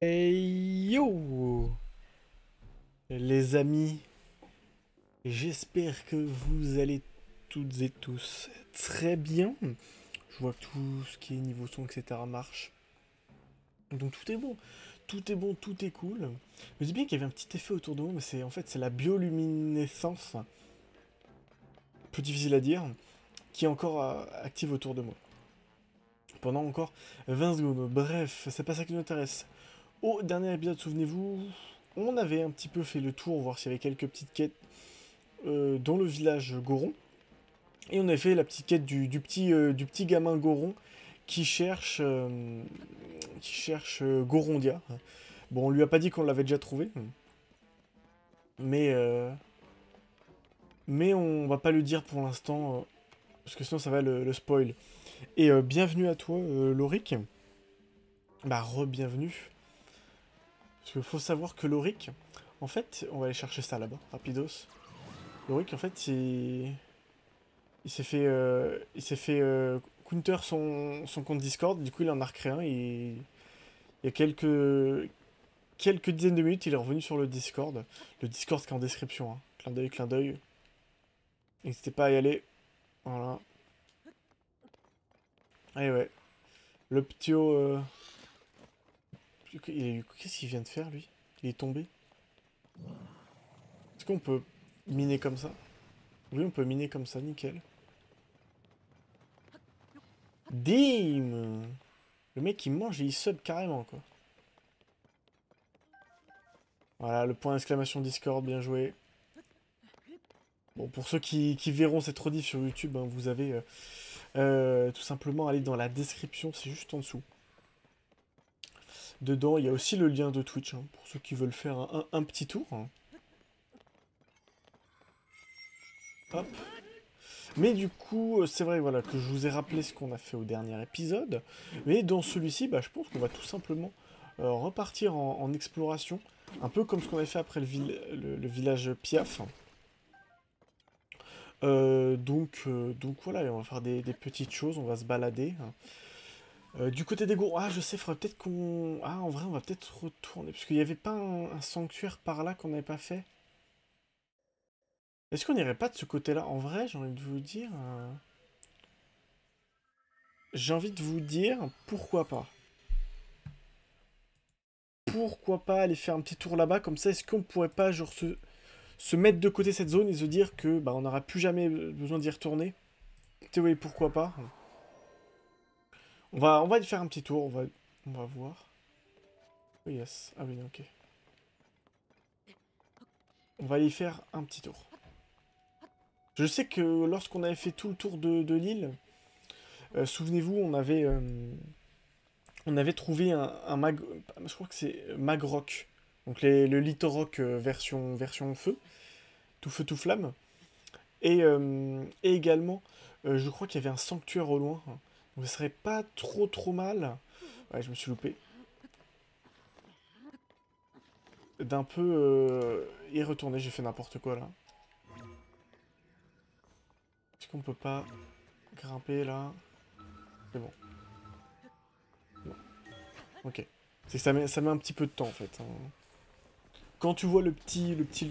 Hey yo les amis, j'espère que vous allez toutes et tous très bien. Je vois que tout ce qui est niveau son, etc. marche. Donc tout est bon, tout est bon, tout est cool. Je me dis bien qu'il y avait un petit effet autour de moi, mais c'est en fait c'est la bioluminescence, plus difficile à dire, qui est encore active autour de moi. Pendant encore 20 secondes. Bref, c'est pas ça qui nous intéresse. Au dernier épisode, souvenez-vous, on avait un petit peu fait le tour, voir s'il y avait quelques petites quêtes dans le village Goron. Et on avait fait la petite quête du petit gamin Goron qui cherche Gorondia. Bon, on lui a pas dit qu'on l'avait déjà trouvé, mais, euh, mais on va pas le dire pour l'instant, parce que sinon ça va le spoil. Et bienvenue à toi, Loric. Bah, re-bienvenue. Parce qu'il faut savoir que Loric, en fait, on va aller chercher ça là-bas, rapidos. Loric, en fait, il s'est fait counter son compte Discord, du coup il en a recréé un et il y a quelques dizaines de minutes il est revenu sur le Discord. Le Discord qui est en description, hein. Clin d'œil, clin d'œil. N'hésitez pas à y aller. Voilà. Allez ouais. Le petit qu'est-ce qu'il vient de faire lui? Il est tombé. Est-ce qu'on peut miner comme ça? Oui on peut miner comme ça, nickel. Dim. Le mec il mange et il sub carrément quoi. Voilà, le point d'exclamation Discord, bien joué. Bon, pour ceux qui verront cette rediff sur YouTube, hein, vous avez tout simplement aller dans la description, c'est juste en dessous. Dedans, il y a aussi le lien de Twitch, hein, pour ceux qui veulent faire un petit tour, hein. Hop. Mais du coup, c'est vrai voilà, que je vous ai rappelé ce qu'on a fait au dernier épisode. Mais dans celui-ci, bah, je pense qu'on va tout simplement repartir en exploration. Un peu comme ce qu'on avait fait après le village Piaf. Donc voilà, on va faire des petites choses, on va se balader. Du côté des gourds, ah je sais, faudrait peut-être qu'on... Ah en vrai on va peut-être retourner, parce qu'il n'y avait pas un sanctuaire par là qu'on n'avait pas fait. Est-ce qu'on n'irait pas de ce côté-là? En vrai, j'ai envie de vous dire... J'ai envie de vous dire, pourquoi pas? Pourquoi pas aller faire un petit tour là-bas, comme ça, est-ce qu'on pourrait pas genre se mettre de côté cette zone et se dire que bah on n'aura plus jamais besoin d'y retourner? Tu sais, oui, pourquoi pas? On va y faire un petit tour, on va voir. Oui, yes. Ah oui, ok. On va y faire un petit tour. Je sais que lorsqu'on avait fait tout le tour de l'île, souvenez-vous, on avait trouvé un mag... Je crois que c'est Magrock. Donc le Litorok version feu. Tout feu, tout flamme. Et également, je crois qu'il y avait un sanctuaire au loin. Donc ce serait pas trop mal. Ouais, je me suis loupé. D'un peu y retourner, j'ai fait n'importe quoi là. Est-ce qu'on peut pas grimper là? C'est bon. Non. Ok. C'est que ça met un petit peu de temps en fait, hein. Quand tu vois le petit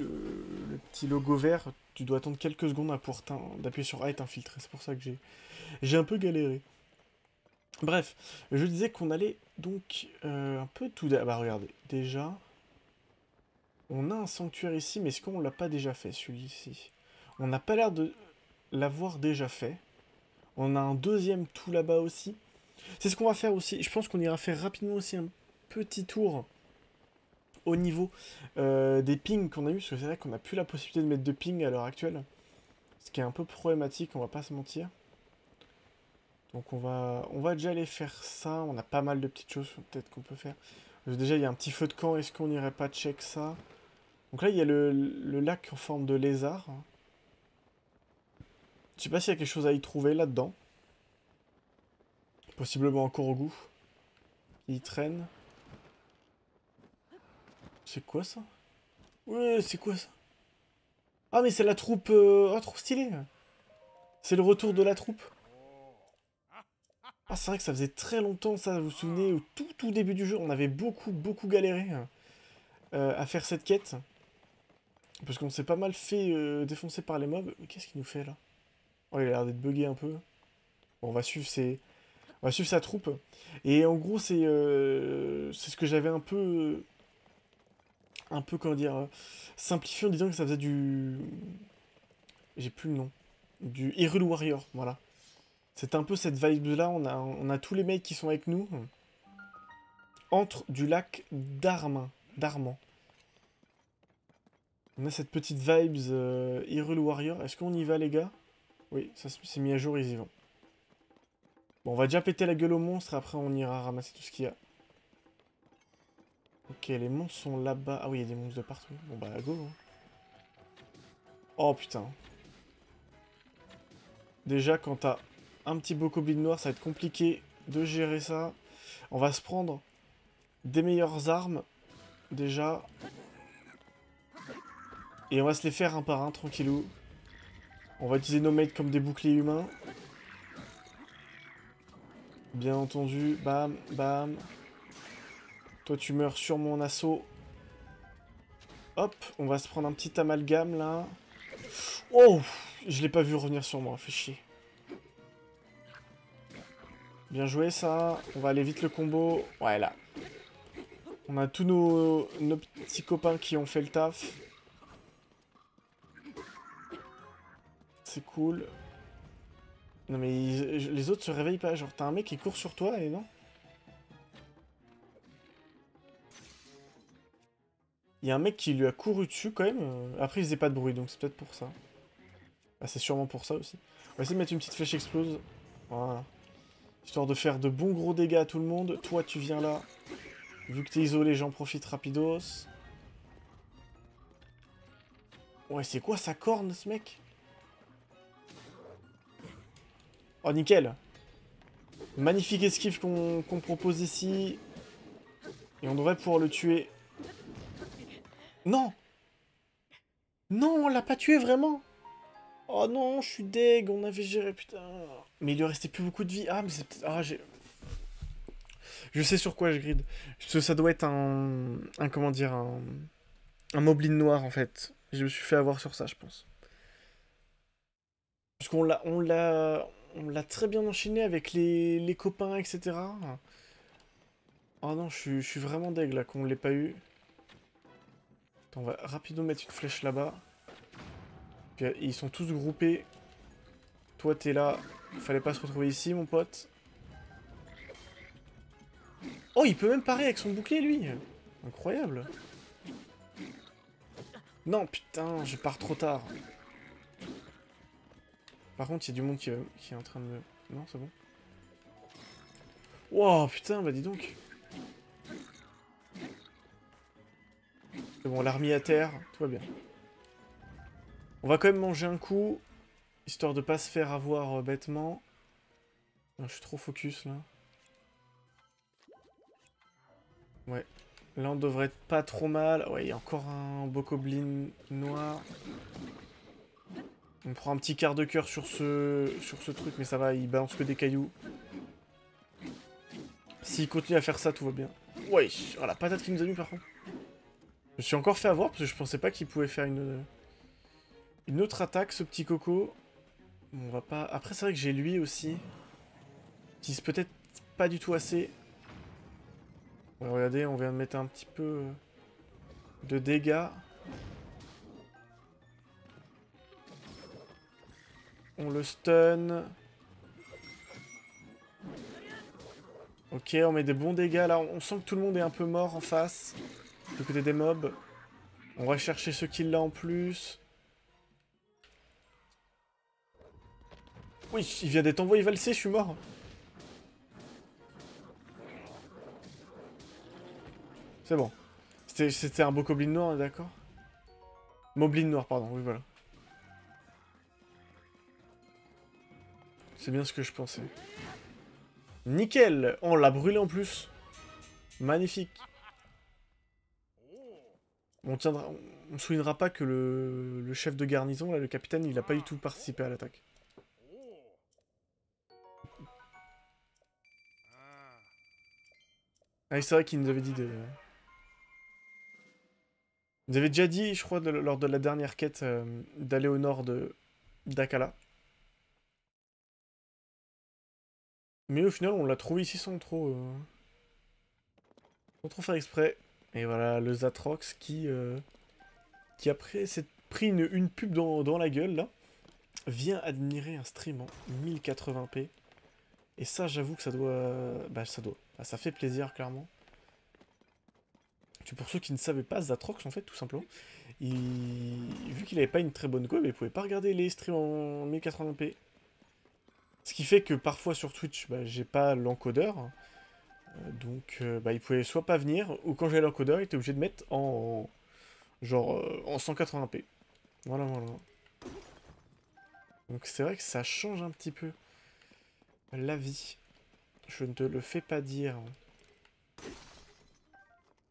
logo vert, tu dois attendre quelques secondes pour d'appuyer sur A et t'infiltrer. C'est pour ça que j'ai un peu galéré. Bref, je disais qu'on allait donc un peu tout... Bah regardez, déjà, on a un sanctuaire ici, mais est-ce qu'on l'a pas déjà fait celui-ci? On n'a pas l'air de l'avoir déjà fait. On a un deuxième tout là-bas aussi. C'est ce qu'on va faire aussi. Je pense qu'on ira faire rapidement aussi un petit tour au niveau des pings qu'on a eu, parce que c'est vrai qu'on n'a plus la possibilité de mettre de ping à l'heure actuelle, ce qui est un peu problématique, on va pas se mentir. Donc on va déjà aller faire ça, on a pas mal de petites choses peut-être qu'on peut faire. Déjà il y a un petit feu de camp, est-ce qu'on irait pas check ça? Donc là il y a le lac en forme de lézard. Je sais pas s'il y a quelque chose à y trouver là-dedans. Possiblement encore au goût. Il traîne. C'est quoi ça? Ouais, c'est quoi ça? Ah mais c'est la troupe... Oh trop stylé! C'est le retour de la troupe. Ah, c'est vrai que ça faisait très longtemps, ça, vous vous souvenez, au tout début du jeu, on avait beaucoup galéré à faire cette quête. Parce qu'on s'est pas mal fait défoncer par les mobs. Mais qu'est-ce qu'il nous fait, là? Oh, il a l'air d'être bugué un peu. Bon, on va suivre sa troupe. Et en gros, c'est ce que j'avais un peu, comment dire, simplifié en disant que ça faisait du... J'ai plus le nom. Du Hyrule Warrior, voilà. C'est un peu cette vibe-là, on a tous les mecs qui sont avec nous. Entre du lac d'Arman. On a cette petite vibes Hyrule Warrior. Est-ce qu'on y va, les gars? Oui, ça s'est mis à jour, ils y vont. Bon, on va déjà péter la gueule aux monstres, après on ira ramasser tout ce qu'il y a. Ok, les monstres sont là-bas. Ah oui, il y a des monstres de partout. Bon bah, go. Hein. Oh putain. Déjà, quand t'as un petit bokoblin noir, ça va être compliqué de gérer ça. On va se prendre des meilleures armes, déjà. Et on va se les faire un par un, tranquillou. On va utiliser nos mates comme des boucliers humains. Bien entendu, bam, bam. Toi, tu meurs sur mon assaut. Hop, on va se prendre un petit amalgame, là. Oh, je l'ai pas vu revenir sur moi, fait chier. Bien joué, ça. On va aller vite le combo. Ouais, là. On a tous nos petits copains qui ont fait le taf. C'est cool. Non, mais les autres se réveillent pas. Genre, t'as un mec qui court sur toi et non? Il y a un mec qui lui a couru dessus, quand même. Après, il faisait pas de bruit, donc c'est peut-être pour ça. Ah, c'est sûrement pour ça aussi. On va essayer de mettre une petite flèche explose. Voilà. Histoire de faire de bons gros dégâts à tout le monde. Toi, tu viens là. Vu que t'es isolé, j'en profite rapidos. Ouais, c'est quoi sa corne, ce mec? Oh, nickel. Magnifique esquive qu'on propose ici. Et on devrait pouvoir le tuer. Non! Non, on l'a pas tué, vraiment! Oh non, je suis deg, on avait géré, putain. Mais il lui restait plus beaucoup de vie. Ah, mais c'est peut-être... Ah, j'ai... Je sais sur quoi je grid. Ça doit être un comment dire, un moblin noir, en fait. Je me suis fait avoir sur ça, je pense. Parce on l'a très bien enchaîné avec les copains, etc. Oh non, je suis vraiment deg, là, qu'on l'ait pas eu. Attends, on va rapidement mettre une flèche là-bas. Ils sont tous groupés. Toi, t'es là. Fallait pas se retrouver ici, mon pote. Oh, il peut même parer avec son bouclier, lui. Incroyable. Non, putain, je pars trop tard. Par contre, il y a du monde qui est en train de me... Non, c'est bon. Wow, putain, bah dis donc. C'est bon, l'armée à terre, tout va bien. On va quand même manger un coup, histoire de pas se faire avoir bêtement. Non, je suis trop focus, là. Ouais. Là, on devrait être pas trop mal. Ouais, il y a encore un bokoblin noir. On prend un petit quart de cœur sur ce truc, mais ça va, il balance que des cailloux. S'il continue à faire ça, tout va bien. Ouais, oh, la patate qu'il nous a mis par contre. Je me suis encore fait avoir parce que je pensais pas qu'il pouvait faire une autre attaque, ce petit coco. Bon, on va pas... Après, c'est vrai que j'ai lui aussi. Utilise peut-être pas du tout assez. Ouais, regardez, on vient de mettre un petit peu de dégâts. On le stun. Ok, on met des bons dégâts là. On sent que tout le monde est un peu mort en face. Du côté des mobs. On va chercher ce kill là en plus. Oui, il vient d'être envoyé valser, je suis mort. C'est bon. C'était un bokoblin noir, d'accord? Moblin noir, pardon, oui, voilà. C'est bien ce que je pensais. Nickel! Oh, on l'a brûlé en plus. Magnifique. On tiendra, on soulignera pas que le chef de garnison, là, le capitaine, il a pas du tout participé à l'attaque. Ah oui, c'est vrai qu'il nous avait dit de... Vous avez déjà dit, je crois, lors de la dernière quête, d'aller au nord de d'Akala. Mais au final, on l'a trouvé ici sans trop faire exprès. Et voilà, le Zatrox qui après s'être pris une pub dans la gueule, là, vient admirer un stream en 1080p. Et ça, j'avoue que ça doit... Bah, ça doit. Bah, ça fait plaisir, clairement. Pour ceux qui ne savaient pas, Zatrox, en fait, tout simplement, vu qu'il avait pas une très bonne web, il pouvait pas regarder les streams en 1080p. Ce qui fait que parfois sur Twitch, bah, j'ai pas l'encodeur. Donc, bah, il pouvait soit pas venir, ou quand j'avais l'encodeur, il était obligé de mettre en 180p. Voilà, voilà. Donc c'est vrai que ça change un petit peu la vie. Je ne te le fais pas dire.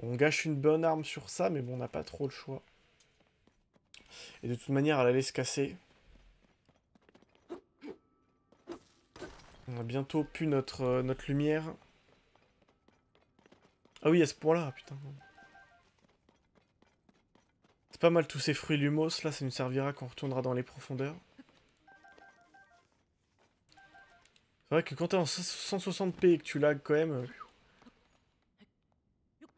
On gâche une bonne arme sur ça, mais bon, on n'a pas trop le choix. Et de toute manière, elle allait se casser. On a bientôt pu notre lumière. Ah oui, à ce point-là, putain. C'est pas mal tous ces fruits lumos, là, ça nous servira quand on retournera dans les profondeurs. C'est vrai que quand t'es en 160p et que tu lag quand même...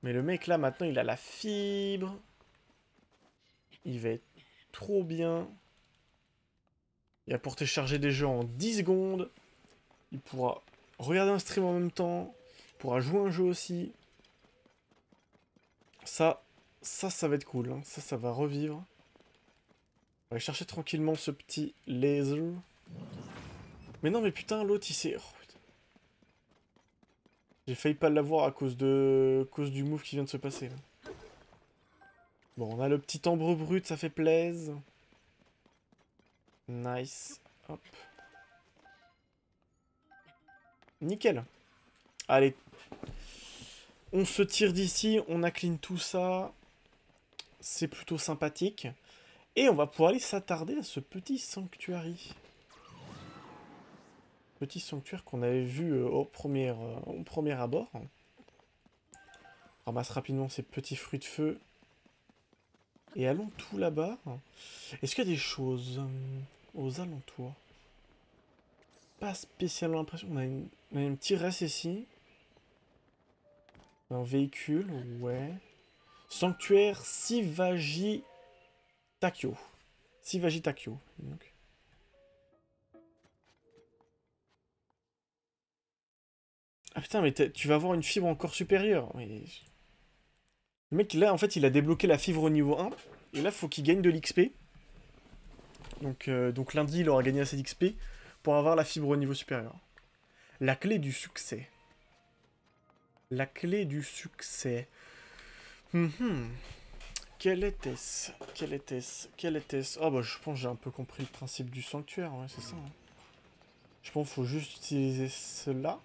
Mais le mec là, maintenant, il a la fibre. Il va être trop bien. Il va pouvoir télécharger des jeux en 10 secondes. Il pourra regarder un stream en même temps. Il pourra jouer un jeu aussi. Ça va être cool. Hein. Ça va revivre. On va aller chercher tranquillement ce petit laser. Mais non, mais putain, l'autre, il s'est... Oh, putain. J'ai failli pas l'avoir à cause du move qui vient de se passer. Là. Bon, on a le petit ambre brut, ça fait plaise. Nice. Hop. Nickel. Allez. On se tire d'ici, on a clean tout ça. C'est plutôt sympathique. Et on va pouvoir aller s'attarder à ce petit sanctuary. Petit sanctuaire qu'on avait vu au premier abord. On ramasse rapidement ces petits fruits de feu. Et allons tout là-bas. Est-ce qu'il y a des choses aux alentours? Pas spécialement l'impression. On a un petit reste ici. Un véhicule, ouais. Sanctuaire Sivaji Takyo. Sivaji Takyo. Donc. Ah putain, mais tu vas avoir une fibre encore supérieure. Mais... Le mec, là, en fait, il a débloqué la fibre au niveau 1. Et là, faut qu'il gagne de l'XP. Donc lundi, il aura gagné assez d'XP pour avoir la fibre au niveau supérieur. La clé du succès. La clé du succès. Quelle était-ce? Quelle était-ce? Oh bah je pense que j'ai un peu compris le principe du sanctuaire, ouais, c'est ça. Hein. Je pense qu'il faut juste utiliser cela.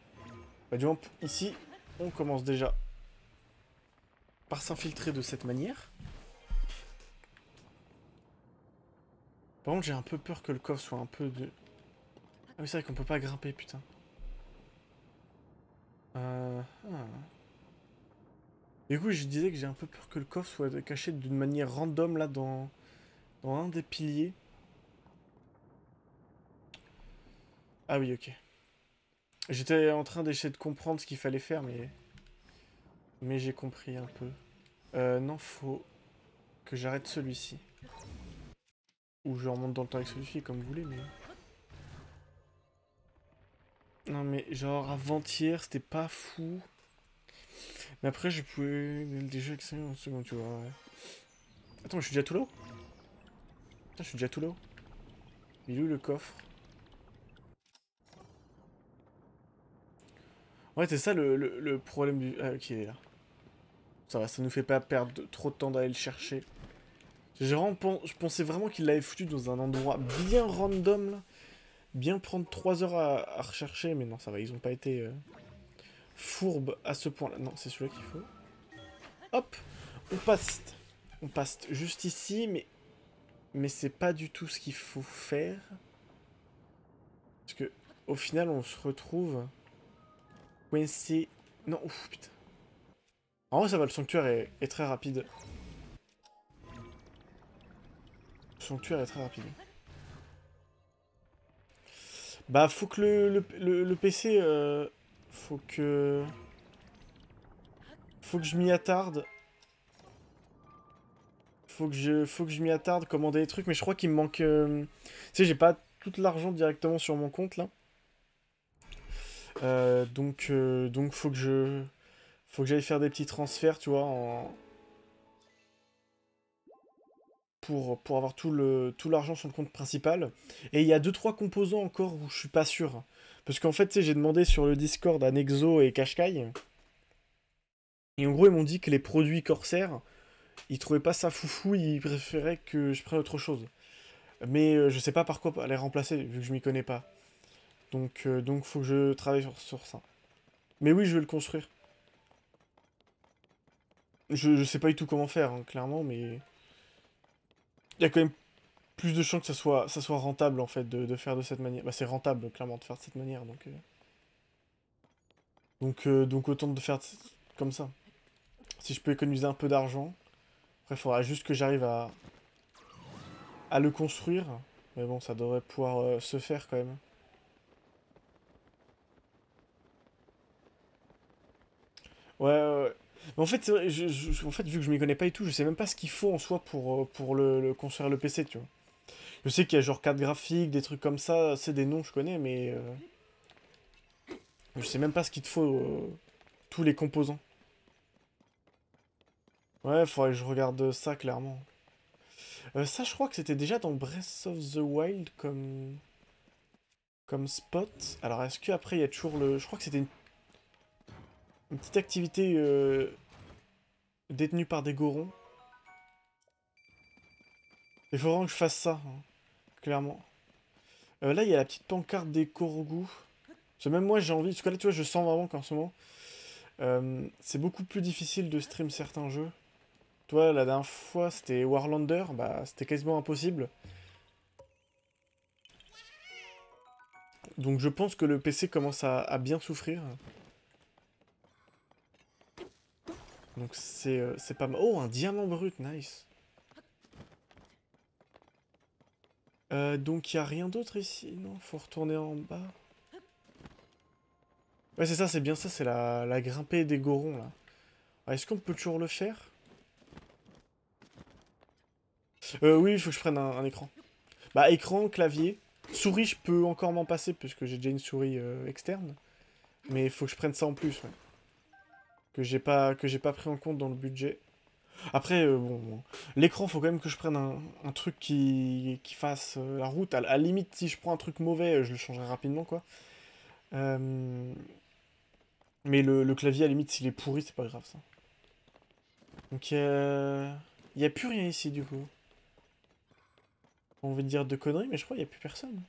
Bah du moins, ici, on commence déjà par s'infiltrer de cette manière. Par contre, j'ai un peu peur que le coffre soit un peu de... Ah oui, c'est vrai qu'on peut pas grimper, putain. Ah. Du coup, je disais que j'ai un peu peur que le coffre soit caché d'une manière random, là, dans un des piliers. Ah oui, ok. J'étais en train d'essayer de comprendre ce qu'il fallait faire, mais j'ai compris un peu. Non, faut que j'arrête celui-ci. Ou je remonte dans le temps avec celui-ci, comme vous voulez, mais... Non, mais genre, avant-hier, c'était pas fou. Mais après, je pouvais déjà accélérer en seconde, tu vois, ouais. Attends, mais je suis déjà tout là-haut? Putain, je suis déjà tout là-haut. Il est où le coffre? Ouais, c'est ça le problème du... Ah, ok, il est là. Ça va, ça nous fait pas perdre trop de temps d'aller le chercher. Je pensais vraiment qu'il l'avait foutu dans un endroit bien random, là. Bien prendre 3 heures à rechercher, mais non, ça va, ils ont pas été fourbes à ce point-là. Non, c'est celui-là qu'il faut. Hop, on passe juste ici, mais c'est pas du tout ce qu'il faut faire. Parce que, au final, on se retrouve coincé... Non, ouf, putain. En vrai, ça va, le sanctuaire est très rapide. Le sanctuaire est très rapide. Bah, faut que le PC... Faut que je m'y attarde. Faut que je m'y attarde, commander des trucs, mais je crois qu'il me manque... Tu sais, j'ai pas tout l'argent directement sur mon compte, là. Donc faut que j'aille faire des petits transferts, tu vois, pour avoir tout l'argent sur le compte principal. Et il y a deux trois composants encore où je suis pas sûr. Parce qu'en fait, tu sais, j'ai demandé sur le Discord à Nexo et Qashqai. Et en gros, ils m'ont dit que les produits Corsair, ils trouvaient pas ça foufou, ils préféraient que je prenne autre chose. Mais je sais pas par quoi les remplacer, vu que je m'y connais pas. Donc faut que je travaille sur ça. Mais oui, je vais le construire. Je sais pas du tout comment faire, hein, clairement, mais... Il y a quand même plus de chances que ça soit rentable, en fait, de faire de cette manière. Bah, c'est rentable, clairement, de faire de cette manière, donc autant de faire comme ça. Si je peux économiser un peu d'argent, après, il faudra juste que j'arrive à le construire. Mais bon, ça devrait pouvoir se faire, quand même. Ouais, ouais, ouais. Mais en fait, c'est vrai, en fait, vu que je m'y connais pas et tout, je sais même pas ce qu'il faut en soi pour construire le PC, tu vois. Je sais qu'il y a genre carte graphique, des trucs comme ça, c'est des noms, je connais, mais je sais même pas ce qu'il te faut, tous les composants. Ouais, faudrait que je regarde ça, clairement. Ça, je crois que c'était déjà dans Breath of the Wild comme spot. Alors, est-ce qu'après, il y a toujours le... Je crois que c'était une petite activité détenue par des gorons. Il faut vraiment que je fasse ça, hein, clairement. Là, il y a la petite pancarte des Korogu. Parce que même moi, j'ai envie... Parce que là, tu vois, je sens vraiment qu'en ce moment, c'est beaucoup plus difficile de stream certains jeux. Toi, la dernière fois, c'était Warlander. Bah, c'était quasiment impossible. Donc, je pense que le PC commence à bien souffrir. Donc c'est pas mal. Oh, un diamant brut, nice. Donc il y a rien d'autre ici, non? Faut retourner en bas. Ouais, c'est ça, c'est bien ça, c'est la grimpée des gorons, là. Ah, est-ce qu'on peut toujours le faire? Oui, il faut que je prenne un écran. Bah, écran, clavier. Souris, je peux encore m'en passer, puisque j'ai déjà une souris externe. Mais il faut que je prenne ça en plus, ouais. Que j'ai pas pris en compte dans le budget. Après, bon, l'écran, faut quand même que je prenne un truc qui fasse la route. À la limite, si je prends un truc mauvais, je le changerai rapidement, quoi. Euh, Mais le clavier, à la limite, s'il est pourri, c'est pas grave, ça. Donc, il y a plus rien ici, du coup. On veut dire de conneries, mais je crois qu'il y a plus personne.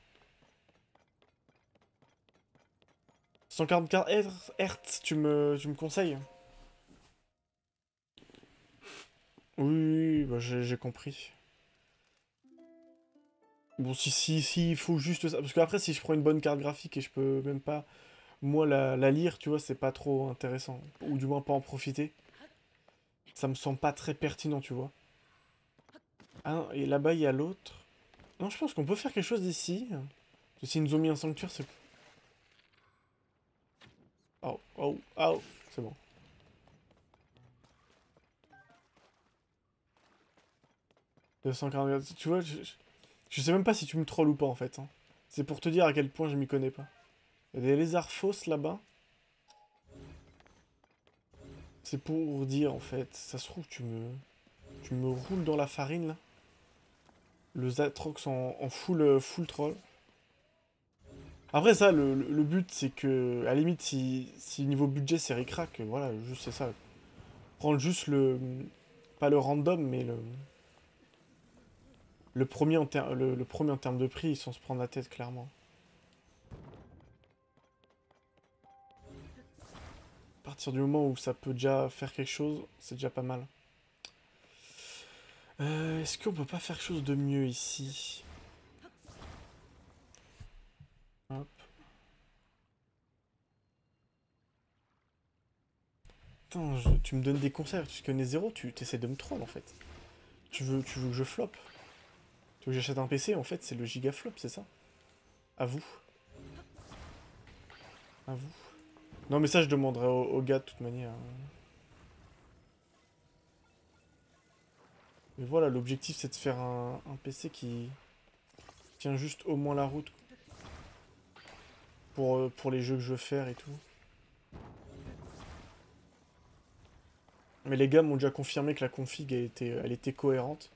144 Hz, tu me conseilles? Oui, oui, oui, bah, j'ai compris. Bon, si, il faut juste ça. Parce qu'après, si je prends une bonne carte graphique et je peux même pas, moi, la lire, tu vois, c'est pas trop intéressant. Ou du moins pas en profiter. Ça me semble pas très pertinent, tu vois. Ah non, et là-bas, il y a l'autre. Non, je pense qu'on peut faire quelque chose d'ici. S'ils nous ont mis un sanctuaire, c'est... Oh, oh, oh, c'est bon. 244, tu vois, je sais même pas si tu me trolls ou pas, en fait, hein. C'est pour te dire à quel point je m'y connais pas. Il y a des lézards fausses là-bas. C'est pour dire, en fait, ça se trouve, tu me roules dans la farine, là. Le Zatrox en full troll. Après ça, le but c'est que, à la limite, si niveau budget c'est ric-rac, voilà, juste c'est ça. Prendre juste pas le random, mais le premier en termes de prix, sans se prendre la tête, clairement. À partir du moment où ça peut déjà faire quelque chose, c'est déjà pas mal. Est-ce qu'on peut pas faire quelque chose de mieux ici? Hop. Putain, tu me donnes des conseils, tu connais zéro, tu essaies de me troll en fait. Tu veux que je flop? Tu veux que j'achète un PC? En fait, c'est le giga flop, c'est ça? À vous. À vous. Non, mais ça, je demanderai au gars de toute manière. Mais voilà, l'objectif, c'est de faire un PC qui tient juste au moins la route pour les jeux que je veux faire et tout. Mais les gars m'ont déjà confirmé que la config, elle était cohérente.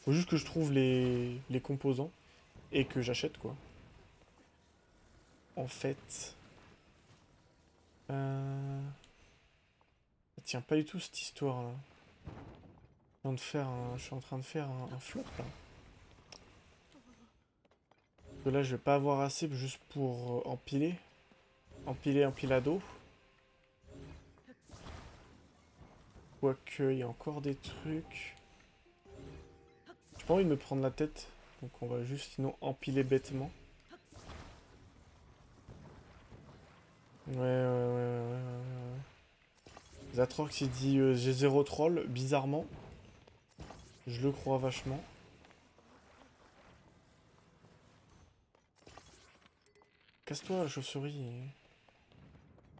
Faut juste que je trouve les composants et que j'achète, quoi. En fait... Ça tient pas du tout, cette histoire-là. Je suis en train de faire un flop, là. Parce que là, je vais pas avoir assez juste pour empiler. Empiler un pilado. Quoique, il y a encore des trucs. J'ai pas envie de me prendre la tête. Donc on va juste sinon empiler bêtement. Ouais. Zatrox il dit j'ai zéro troll, bizarrement. Je le crois vachement. Casse-toi la chauve-souris.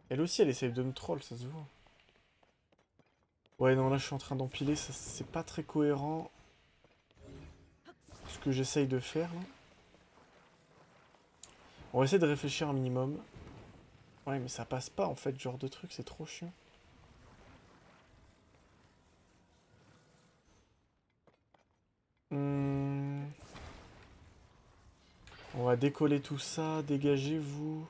Elle aussi elle essaye de me troll, ça se voit. Ouais non là je suis en train d'empiler, c'est pas très cohérent. Ce que j'essaye de faire là. On va essayer de réfléchir un minimum. Ouais mais ça passe pas en fait, ce genre de truc, c'est trop chiant. On va décoller tout ça, dégagez-vous.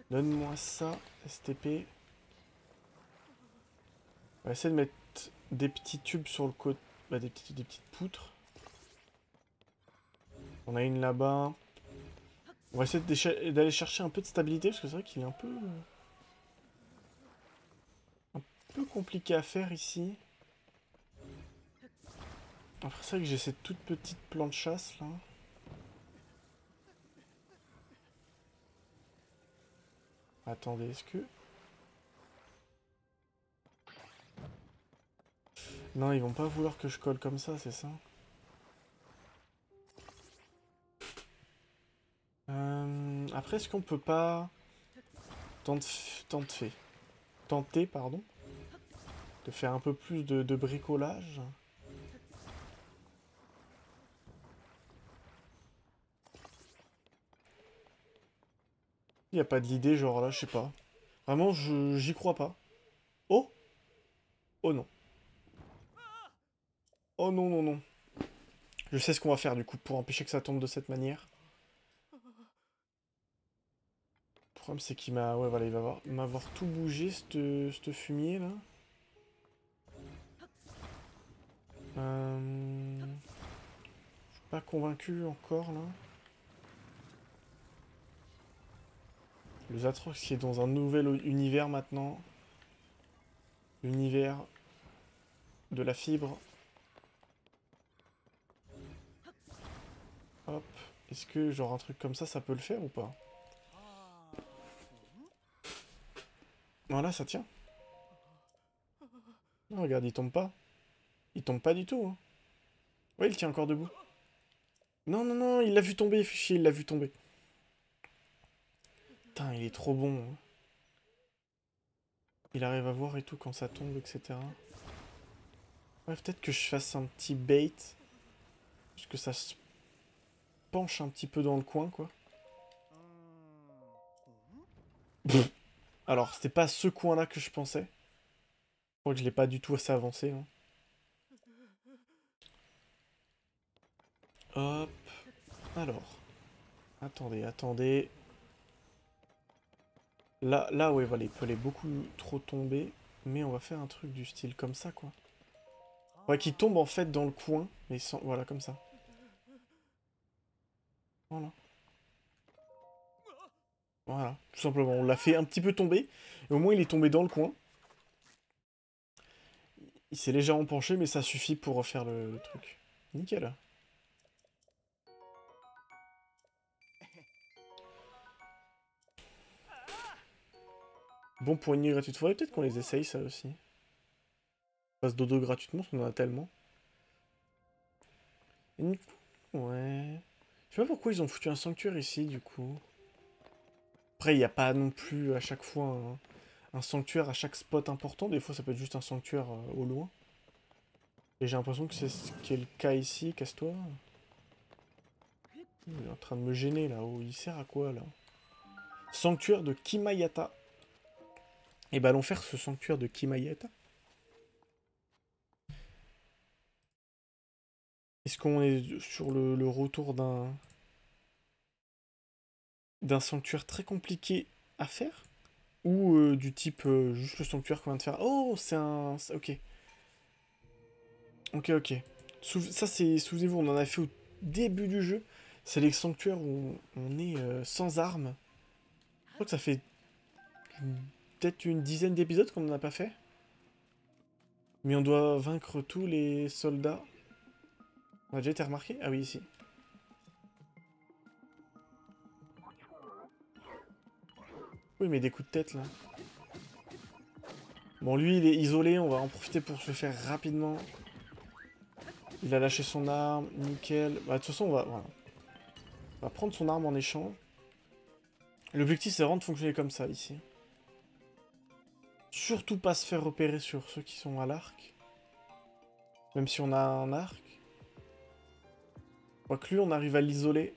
Donne-moi ça, STP. On va essayer de mettre des petits tubes sur le côté. Bah, des petites poutres. On a une là-bas. On va essayer d'aller chercher un peu de stabilité, parce que c'est vrai qu'il est un peu compliqué à faire ici. Après, c'est vrai que j'ai cette toute petite plante chasse, là. Attendez, est-ce que... Non, ils vont pas vouloir que je colle comme ça, c'est ça? Après, est-ce qu'on peut pas... Tenter, pardon, de faire un peu plus de bricolage? Il n'y a pas de l'idée, genre là, je sais pas. Vraiment, j'y crois pas. Oh! Oh non. Oh non, non, non. Je sais ce qu'on va faire du coup pour empêcher que ça tombe de cette manière. Le problème c'est qu'il m'a... Ouais voilà, il va m'avoir tout bougé, ce fumier là. Je suis pas convaincu encore là. Le Zatrox qui est dans un nouvel univers maintenant. L'univers de la fibre. Hop. Est-ce que genre un truc comme ça peut le faire ou pas? Voilà, ça tient. Non, regarde, il tombe pas. Il tombe pas du tout. Hein. Ouais, il tient encore debout. Non, non, non, il l'a vu tomber, fichier, il l'a vu tomber. Putain, il est trop bon. Hein. Il arrive à voir et tout quand ça tombe, etc. Ouais, peut-être que je fasse un petit bait. Parce que ça se penche un petit peu dans le coin, quoi. Alors, c'était pas ce coin-là que je pensais. Je crois que je l'ai pas du tout assez avancé. Hein. Hop. Alors. Attendez. Là, ouais, voilà, il peut aller beaucoup trop tomber. Mais on va faire un truc du style comme ça, quoi. Ouais, qui tombe en fait dans le coin. Mais sans... Voilà, comme ça. Voilà. Voilà, tout simplement. On l'a fait un petit peu tomber. Et au moins, il est tombé dans le coin. Il s'est légèrement penché, mais ça suffit pour refaire le truc. Nickel. Bon pour une nuit gratuite. Faudrait peut-être qu'on les essaye, ça aussi. On passe dodo gratuitement, parce qu'on en a tellement. Et du coup, ouais... Je sais pas pourquoi ils ont foutu un sanctuaire ici, du coup. Après, il n'y a pas non plus à chaque fois un sanctuaire à chaque spot important. Des fois, ça peut être juste un sanctuaire au loin. Et j'ai l'impression que c'est ce qui est le cas ici. Casse-toi. Il est en train de me gêner, là-haut. Il sert à quoi, là? Sanctuaire de Kimayata. Et bah allons faire ce sanctuaire de Kimayata. Est-ce qu'on est sur le retour d'un sanctuaire très compliqué à faire? Ou du type juste le sanctuaire qu'on vient de faire? Oh, c'est un... Ok. Ok, ok. Ça, c'est... Souvenez-vous, on en a fait au début du jeu. C'est les sanctuaires où on est sans armes. Je crois que ça fait peut-être une dizaine d'épisodes qu'on n'en a pas fait. Mais on doit vaincre tous les soldats. On a déjà été remarqué? Ah oui, ici. Oui, mais des coups de tête, là. Bon, lui, il est isolé. On va en profiter pour se le faire rapidement. Il a lâché son arme. Nickel. Bah, de toute façon, voilà. On va prendre son arme en échange. L'objectif, c'est vraiment de fonctionner comme ça, ici. Surtout pas se faire repérer sur ceux qui sont à l'arc. Même si on a un arc. Quoique lui, on arrive à l'isoler.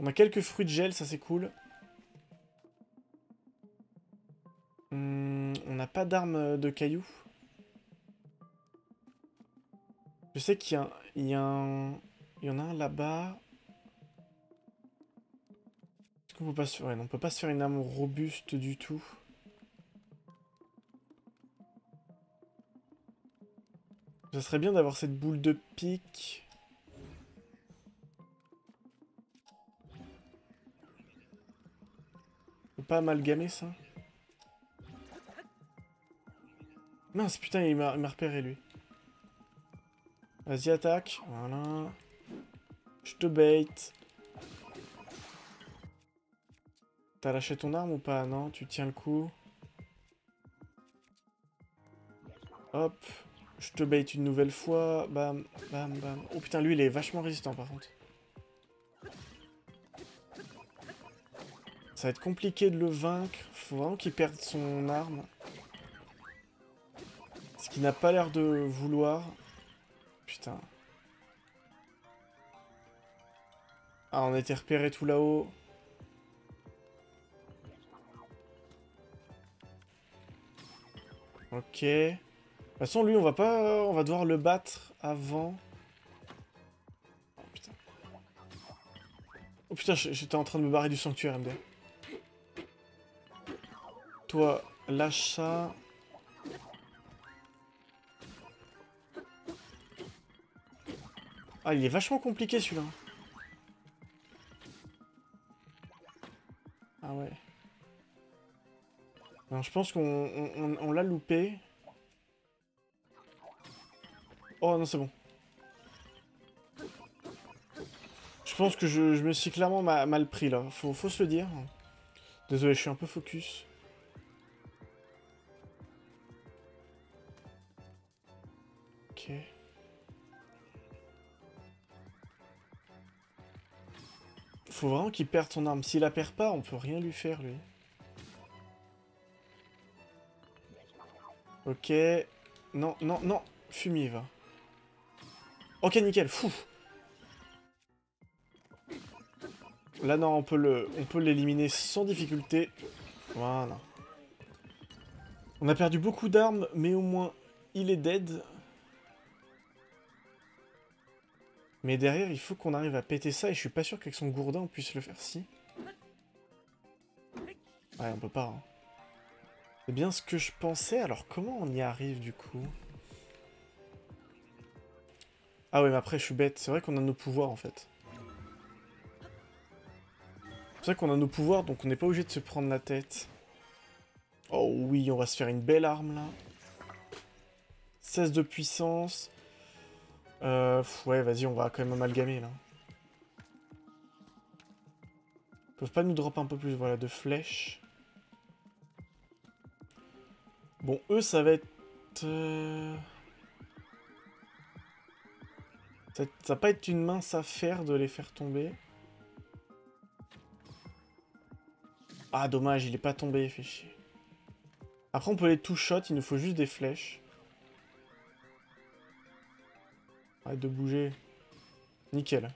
On a quelques fruits de gel, ça c'est cool. On n'a pas d'arme de cailloux. Je sais qu'il y a, il y a un... Il y en a un là-bas. Est-ce qu'on peut pas se... Ouais, non, on peut pas se faire une arme robuste du tout. Ça serait bien d'avoir cette boule de pique. Faut pas amalgamer ça. Mince, putain, il m'a repéré lui. Vas-y, attaque. Voilà. Je te bait. T'as lâché ton arme ou pas? Non, tu tiens le coup. Hop. Je te bait une nouvelle fois. Bam, bam, bam. Oh putain, lui, il est vachement résistant par contre. Ça va être compliqué de le vaincre. Faut vraiment qu'il perde son arme. Ce qui n'a pas l'air de vouloir. Putain. Ah, on a été repéré tout là-haut. Ok. De toute façon, lui, on va pas... On va devoir le battre avant. Oh putain. Oh putain, j'étais en train de me barrer du sanctuaire, MD. Toi, lâche ça. Ah, il est vachement compliqué, celui-là. Ah ouais. Non, je pense qu'on l'a loupé. Oh non, c'est bon. Je pense que je me suis clairement mal pris, là. Faut se le dire. Désolé, je suis un peu focus. Ok. Faut vraiment qu'il perde son arme. S'il la perd pas, on peut rien lui faire, lui. Ok. Non, non, non. Fumier, va. Ok, nickel. Fou. Là, non, on peut l'éliminer sans difficulté. Voilà. On a perdu beaucoup d'armes, mais au moins, il est dead. Mais derrière, il faut qu'on arrive à péter ça, et je suis pas sûr qu'avec son gourdin, on puisse le faire si. Ouais, on peut pas, hein. C'est bien ce que je pensais, alors comment on y arrive, du coup? Ah ouais, mais après, je suis bête. C'est vrai qu'on a nos pouvoirs, en fait. C'est vrai qu'on a nos pouvoirs, donc on n'est pas obligé de se prendre la tête. Oh oui, on va se faire une belle arme, là. 16 de puissance. Ouais, vas-y, on va quand même amalgamer, là. Ils peuvent pas nous drop un peu plus, voilà, de flèches. Bon, eux, ça va être... Ça va pas être une mince affaire de les faire tomber. Ah, dommage, il est pas tombé, fait chier. Après, on peut les two-shot, il nous faut juste des flèches. Arrête de bouger. Nickel.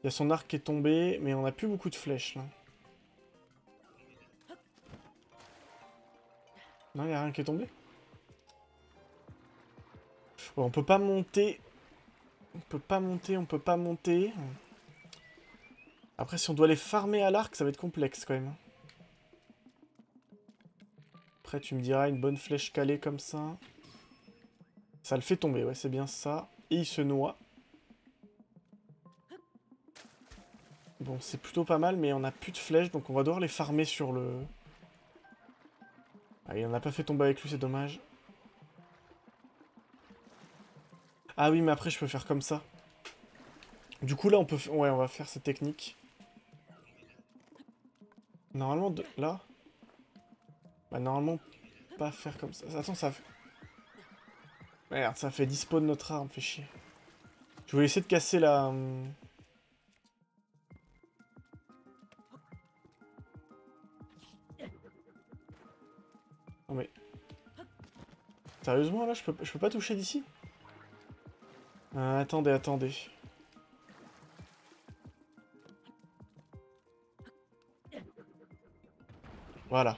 Il y a son arc qui est tombé, mais on a plus beaucoup de flèches, là. Non, il n'y a rien qui est tombé. Ouais, on peut pas monter. On peut pas monter, on peut pas monter. Après, si on doit les farmer à l'arc, ça va être complexe, quand même. Après, tu me diras, une bonne flèche calée comme ça. Ça le fait tomber, ouais, c'est bien ça. Et il se noie. Bon, c'est plutôt pas mal, mais on a plus de flèches, donc on va devoir les farmer sur le... Ah, il en a pas fait tomber avec lui, c'est dommage. Ah oui, mais après, je peux faire comme ça. Du coup, là, on peut... Ouais, on va faire cette technique. Normalement, là... Bah, normalement, pas faire comme ça. Attends, ça fait... Merde, ça fait despawn notre arme, fait chier. Je voulais essayer de casser la... Non mais... Sérieusement, là, je peux pas toucher d'ici? Attendez, attendez. Voilà.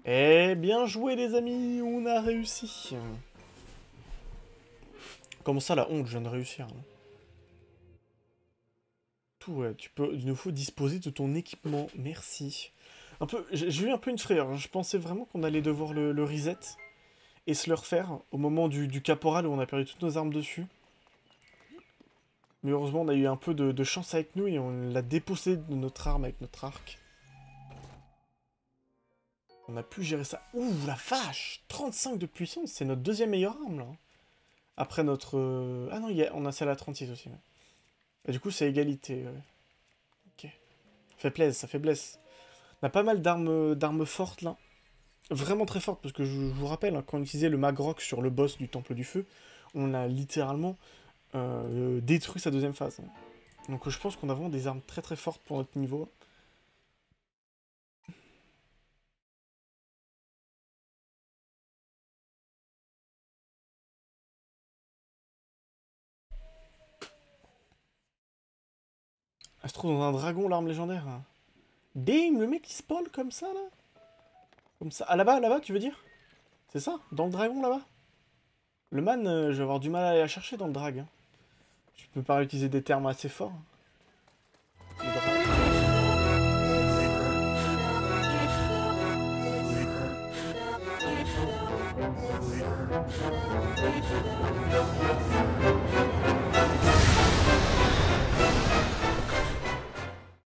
Eh, bien joué, les amis, on a réussi. Comment ça, la honte, je viens de réussir. Hein. Tout, ouais, il nous faut disposer de ton équipement, merci. Un peu, j'ai eu un peu une frayeur, je pensais vraiment qu'on allait devoir le reset et se le refaire au moment du caporal où on a perdu toutes nos armes dessus. Mais heureusement, on a eu un peu de chance avec nous et on l'a dépossédé de notre arme avec notre arc. On a pu gérer ça. Ouh, la vache! 35 de puissance, c'est notre deuxième meilleure arme, là. Après notre... Ah non, on a celle à 36 aussi. Ouais. Et du coup, c'est égalité. Ouais. Ok. Ça fait plaisir, ça fait blesse. On a pas mal d'armes fortes, là. Vraiment très fortes, parce que je vous rappelle, hein, quand on utilisait le Magrock sur le boss du Temple du Feu, on a littéralement détruit sa deuxième phase. Hein. Donc je pense qu'on a vraiment des armes très très fortes pour notre niveau. Elle se trouve dans un dragon, l'arme légendaire. Hein. Bim, le mec il spawn comme ça là. Comme ça. Ah là-bas, tu veux dire? C'est ça? Dans le dragon là-bas? Le man, je vais avoir du mal à aller la chercher dans le drag. Hein. Je peux pas utiliser des termes assez forts. Le drag.